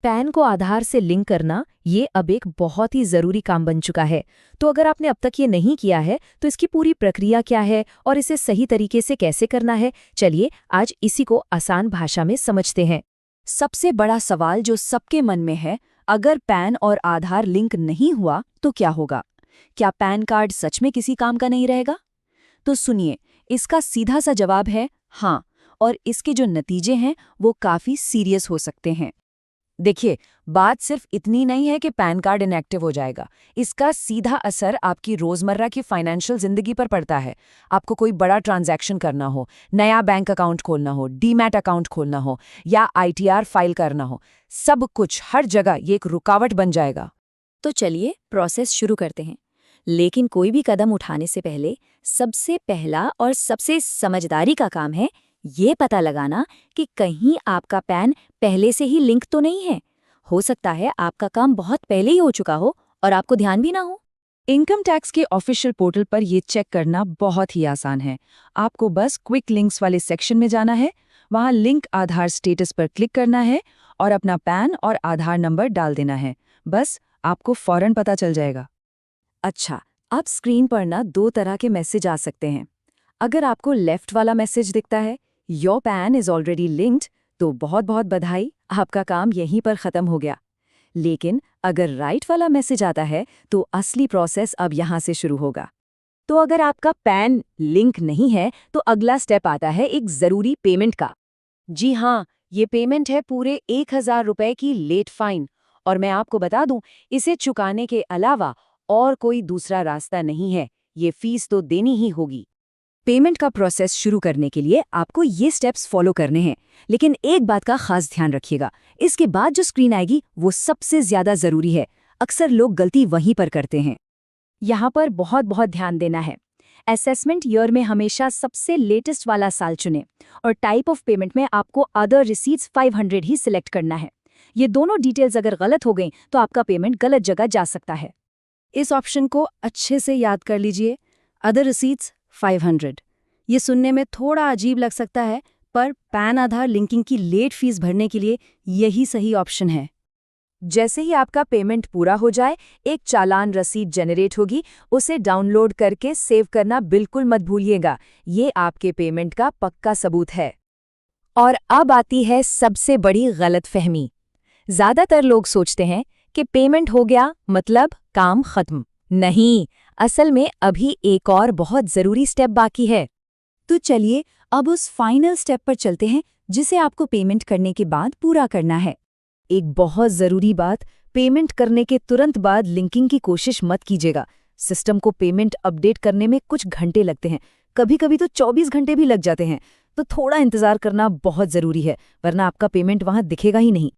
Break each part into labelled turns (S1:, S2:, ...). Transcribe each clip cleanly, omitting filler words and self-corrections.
S1: Pan को आधार से link करना ये अब एक बहुत ही ज़रूरी काम बन चुका है। तो अगर आपने अब तक ये नहीं किया है तो इसकी पूरी प्रक्रिया क्या है और इसे सही तरीके से कैसे करना है, चलिए आज इसी को आसान भाषा में समझते हैं।
S2: सबसे बड़ा सवाल जो सबके मन में है, अगर पैन और आधार लिंक नहीं हुआ तो क्या होगा? क्या पैन कार्ड सच में किसी काम का नहीं रहेगा? तो सुनिए, इसका सीधा सा जवाब है हाँ, और इसके जो नतीजे हैं वो काफ़ी सीरियस हो सकते हैं। देखिए, बात सिर्फ इतनी नहीं है कि पैन कार्ड इनएक्टिव हो जाएगा। इसका सीधा असर आपकी रोज़मर्रा की फाइनेंशियल ज़िंदगी पर पड़ता है। आपको कोई बड़ा ट्रांजैक्शन करना हो, नया बैंक अकाउंट खोलना हो, डीमैट अकाउंट खोलना हो या आईटीआर फाइल करना हो, सब कुछ हर जगह ये एक रुकावट बन जाएगा।
S3: तो चलिए प्रोसेस शुरू करते हैं। लेकिन कोई भी कदम उठाने से पहले सबसे पहला और सबसे समझदारी का काम है ये पता लगाना कि कहीं आपका पैन पहले से ही लिंक तो नहीं है। हो सकता है आपका काम बहुत पहले ही हो चुका हो और आपको ध्यान भी ना हो।
S2: इनकम टैक्स के ऑफिशियल पोर्टल पर ये चेक करना बहुत ही आसान है। आपको बस क्विक लिंक्स वाले सेक्शन में जाना है, वहाँ लिंक आधार स्टेटस पर क्लिक करना है और अपना पैन और आधार नंबर डाल देना है। बस आपको फौरन पता चल जाएगा।
S3: अच्छा, अब स्क्रीन पर ना दो तरह के मैसेज आ सकते हैं। अगर आपको लेफ्ट वाला मैसेज दिखता है your pan is already linked, तो बहुत बहुत बधाई, आपका काम यहीं पर खत्म हो गया। लेकिन अगर राइट वाला मैसेज आता है तो असली प्रोसेस अब यहाँ से शुरू होगा। तो अगर आपका पैन लिंक नहीं है तो अगला स्टेप आता है एक ज़रूरी पेमेंट का। जी हाँ, ये पेमेंट है पूरे 1000 रुपए की लेट फाइन। और मैं आपको बता दूं, इसे चुकाने के अलावा और कोई दूसरा रास्ता नहीं है, ये फीस तो देनी ही होगी। पेमेंट का प्रोसेस शुरू करने के लिए आपको ये स्टेप्स फॉलो करने हैं, लेकिन एक बात का खास ध्यान रखिएगा, इसके बाद जो स्क्रीन आएगी वो सबसे ज्यादा जरूरी है। अक्सर लोग गलती वहीं पर करते हैं। यहाँ पर बहुत बहुत ध्यान देना है। असेसमेंट ईयर में हमेशा सबसे लेटेस्ट वाला साल चुनें और टाइप ऑफ पेमेंट में आपको अदर रिसीट्स 500 ही सिलेक्ट करना है। ये दोनों डिटेल्स अगर गलत हो गई तो आपका पेमेंट गलत जगह जा सकता है। इस ऑप्शन को अच्छे से याद कर लीजिए, अदर रिसीट्स 500। ये सुनने में थोड़ा अजीब लग सकता है, पर पैन आधार लिंकिंग की लेट फीस भरने के लिए यही सही ऑप्शन है। जैसे ही आपका पेमेंट पूरा हो जाए, एक चालान रसीद जनरेट होगी, उसे डाउनलोड करके सेव करना बिल्कुल मत भूलिएगा। ये आपके पेमेंट का पक्का सबूत है। और अब आती है सबसे बड़ी गलतफहमी। ज्यादातर लोग सोचते हैं कि पेमेंट हो गया मतलब काम खत्म। नहीं, असल में अभी एक और बहुत जरूरी स्टेप बाकी है। तो चलिए अब उस फाइनल स्टेप पर चलते हैं जिसे आपको पेमेंट करने के बाद पूरा करना है। एक बहुत जरूरी बात, पेमेंट करने के तुरंत बाद लिंकिंग की कोशिश मत कीजिएगा। सिस्टम को पेमेंट अपडेट करने में कुछ घंटे लगते हैं, कभी-कभी तो 24 घंटे भी लग जाते हैं। तो थोड़ा इंतजार करना बहुत जरूरी है, वरना आपका पेमेंट वहां दिखेगा ही नहीं।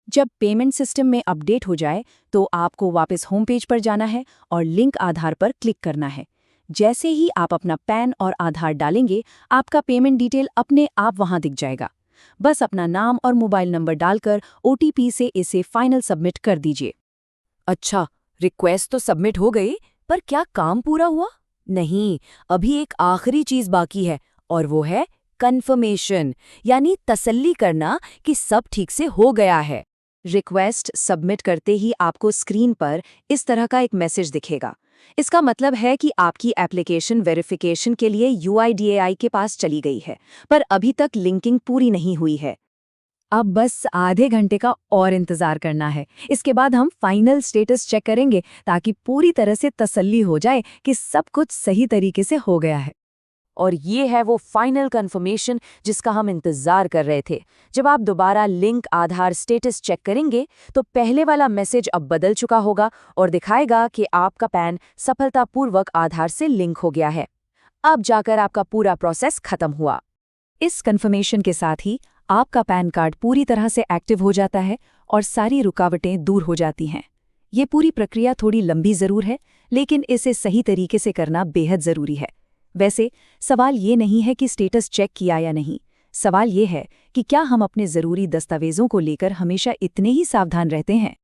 S3: जब पेमेंट सिस्टम में अपडेट हो जाए तो आपको वापस होम पेज पर जाना है और लिंक आधार पर क्लिक करना है। जैसे ही आप अपना पैन और आधार डालेंगे, आपका पेमेंट डिटेल अपने आप वहां दिख जाएगा। बस अपना नाम और मोबाइल नंबर डालकर ओटीपी से इसे फाइनल सबमिट कर दीजिए। अच्छा, रिक्वेस्ट तो सबमिट हो गई, पर क्या काम पूरा हुआ? नहीं, अभी एक आखिरी चीज बाकी है और वो है कंफर्मेशन, यानी तसल्ली करना कि सब ठीक से हो गया है। रिक्वेस्ट सबमिट करते ही आपको स्क्रीन पर इस तरह का एक मैसेज दिखेगा। इसका मतलब है कि आपकी एप्लीकेशन वेरिफिकेशन के लिए यूआईडीएआई के पास चली गई है, पर अभी तक लिंकिंग पूरी नहीं हुई है। अब बस आधे घंटे का और इंतजार करना है। इसके बाद हम फाइनल स्टेटस चेक करेंगे ताकि पूरी तरह से तसल्ली हो जाए कि सब कुछ सही तरीके से हो गया है। और ये है वो फाइनल कंफर्मेशन जिसका हम इंतजार कर रहे थे। जब आप दोबारा लिंक आधार स्टेटस चेक करेंगे तो पहले वाला मैसेज अब बदल चुका होगा और दिखाएगा कि आपका पैन सफलतापूर्वक आधार से लिंक हो गया है। अब जाकर आपका पूरा प्रोसेस खत्म हुआ। इस कंफर्मेशन के साथ ही आपका पैन कार्ड पूरी तरह से एक्टिव हो जाता है और सारी रुकावटें दूर हो जाती हैं। ये पूरी प्रक्रिया थोड़ी लंबी जरूर है, लेकिन इसे सही तरीके से करना बेहद जरूरी है। वैसे सवाल ये नहीं है कि स्टेटस चेक किया या नहीं, सवाल ये है कि क्या हम अपने ज़रूरी दस्तावेज़ों को लेकर हमेशा इतने ही सावधान रहते हैं।